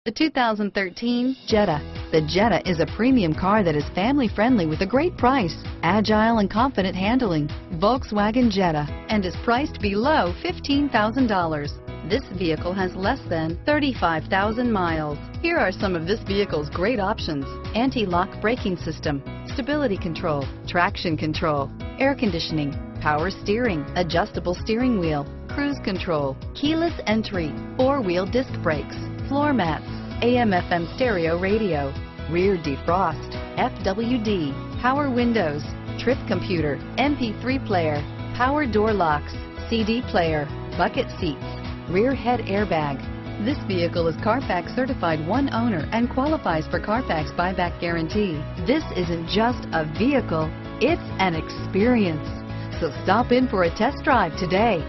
The 2013 Jetta. The Jetta is a premium car that is family-friendly with a great price, agile and confident handling. Volkswagen Jetta, and is priced below $15,000. This vehicle has less than 35,000 miles. Here are some of this vehicle's great options: anti-lock braking system, stability control, traction control, air conditioning, power steering, adjustable steering wheel, cruise control, keyless entry, four-wheel disc brakes, floor mats, AM/FM stereo radio, rear defrost, FWD, power windows, trip computer, MP3 player, power door locks, CD player, bucket seats, rear head airbag. This vehicle is Carfax certified one owner and qualifies for Carfax buyback guarantee. This isn't just a vehicle, it's an experience. So stop in for a test drive today.